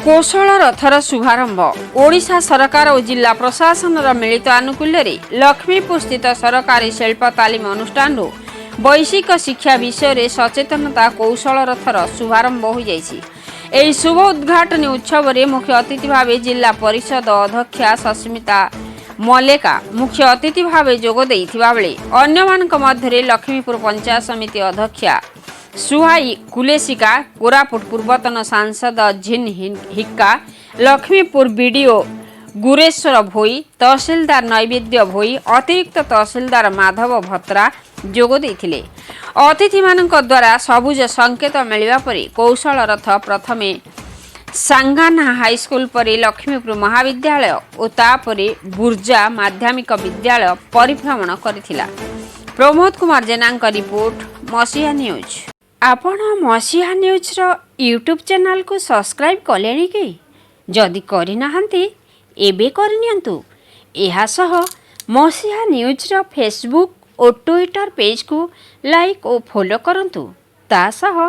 कौशल rather शुभारंभ ओडिशा सरकार और जिला प्रशासन मिलित आनुकूल्य लक्ष्मीपुर स्थित सरकारी शिल्प तालीम अनुष्ठान वैश्विक शिक्षा विषय में सचेतनता कौशल रथर शुभारंभ हो जाइए। शुभ उद्घाटन उत्सव में मुख्य अतिथि भाव जिला परिषद अध्यक्षा सस्मिता मल्लिका मुख्य अतिथि भाव जोगदे बेले अन्य लक्ष्मीपुर पंचायत समिति अध्यक्षा सुहाई कुलेसिका, कोरापुट पूर्वतन सांसद झिन हिक्का, लक्ष्मीपुर बीडीओ गुरेश्वर भोई, तहसीलदार नैवेद्य भोई, अतिरिक्त तहसीलदार माधव भत्रा जोगदे अतिथि मानक द्वारा सबुज संकेत मिलवा परि कौशल रथ प्रथमे सांगाना हाईस्कूल परि लक्ष्मीपुर महाविद्यालय और तापरे बुर्जा माध्यमिक विद्यालय परिभ्रमण करथिला। प्रमोद कुमार जेना रिपोर्ट मसीहा न्यूज। आपण मसीहा न्यूज रो यूट्यूब चैनल को सब्सक्राइब कलेनी कि जदि करि नाहंती एबे करनियंतु। एहा सह मसीहा न्यूज रो फेसबुक और ट्विटर पेज को लाइक और फॉलो करंतु। ता सह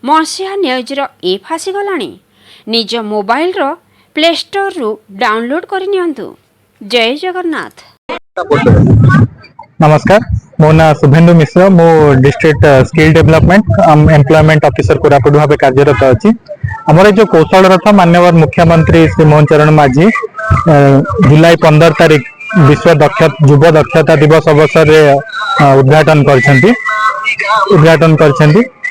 मसीहा न्यूज रो ऐप आसी गलानी निज मोबाइल रो प्ले स्टोर रु डाउनलोड करनियंतु। जय जगन्नाथ। नमस्कार, मो ना शुभेन्दु मिश्र, मो district skill development employment officer Koraput भाव कार्यरत अच्छी। आमर जो कौशल रथ माननीय मुख्यमंत्री श्री मोहन चरण माझी जुलाई 15 तारिख विश्व युवा दक्षता दिवस अवसर उद्घाटन कर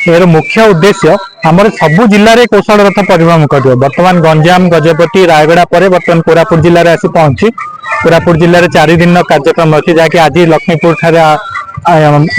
यार मुख्य उद्देश्य आमर सबु जिले में कौशल रथ परिभ्रमण कर। बर्तमान गंजाम गजपति रायगड़ा पर बर्तमान कोरापुट जिले में आसी पहुंची। कोरापुट जिले में 4 दिन कार्यक्रम अच्छी जहाँकि आज लक्ष्मीपुर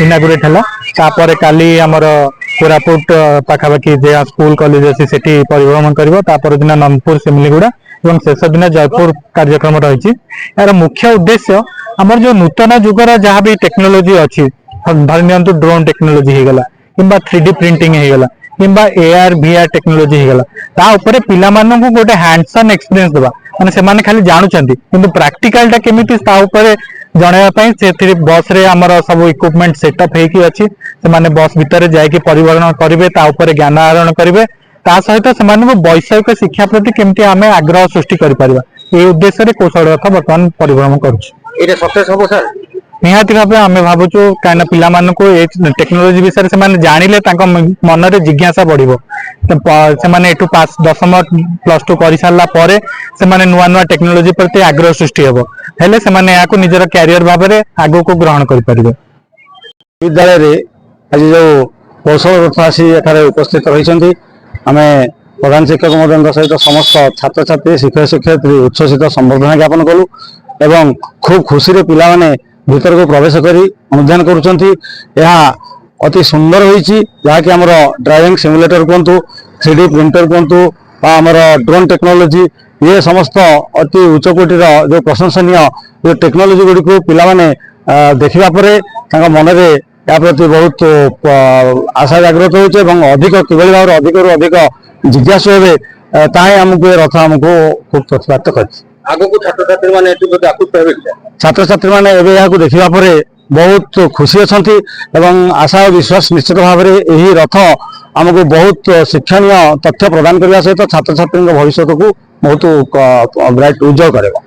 इनागुरेट है। तापर काली आमर कोरापुट पाखापाखि जे स्कूल कॉलेज अच्छी से परिभ्रमण कर दिन नंदपुर सिमलीगुड़ा और शेष दिन जयपुर कार्यक्रम रही। यार मुख्य उद्देश्य आमर जो नूतन जुगर जहाँ भी टेक्नोलोजी अच्छी धरी नियंतु ड्रोन टेक्नोलोजी हो गला किंबा 3D प्रिंटिंग हो गला किंबा AR VR टेक्नोलोजी हो गला ता ऊपर पिला मानन को गोटे हैंड्स ऑन एक्सपीरियंस देबा माने से माने खाली जानुचंती किंतु प्रैक्टिकल टा केमिति ता ऊपर जणेवा पई से बस रे हमर सब इक्विपमेंट सेटअप हे की अछि से माने बस भीतर जाय कि परिवहन करिवे ता ऊपर ज्ञान आहरण करिवे ता सहित से माने वैषयिक शिक्षा प्रति केमिति आमे आग्रह सृष्टि करि परिबा ए उद्देश्य रे कौशल रथ वर्तमान परिभ्रमण करूछु। एटा सक्सेस होबो सर निहाती भाव आम भावुँ कहीं पिला टेक्नोलोजी विषय से जानिले मन में जिज्ञासा बढ़ो से एठू पास 10वीं +2 कर सारा से नुआ नुआ टेक्नोलोजी प्रति आग्रह सृष्टि हे से निजर कैरियर भाव में आगो को ग्रहण करेंगे। विद्यालय आज जो कौशल रथ आसी उपस्थित रही आम प्रधान शिक्षक महोदय सहित समस्त छात्र छात्री शिक्षक शिक्षयित्री उच्छ्वसित संबर्धना ज्ञापन कलु एवं खूब खुशी पिला माने भीतर को प्रवेश करी अनुधान करुछंती। यह अति सुंदर होईची जहाँकि आमर ड्राइविंग सिमुलेटर कहतु 3D प्रिंटर कहतु आमर ड्रोन टेक्नोलोजी ये समस्त अति उच्चकोटीर जो प्रशंसनीय जो टेक्नोलोजी गुड़ी को पिला माने देखिबा परे तांका मन में या प्रति बहुत आशा जागृत होइछे एवं अधिक किभली भाव अधिक रु अधिक जिज्ञासु हेबे ताहे हमको रथ हमको खूब प्रतिपादित करछि। आगो को छात्र छात्री माने छात्र छात्री माने एबे याकु देखिबा परे बहुत खुशी अछंती एवं आशा और विश्वास निश्चित भाव में यही रथ हमको बहुत शिक्षणीय तथ्य प्रदान करने सहित छात्र छात्री भविष्य को बहुत ब्राइट उज्जवल करेगा।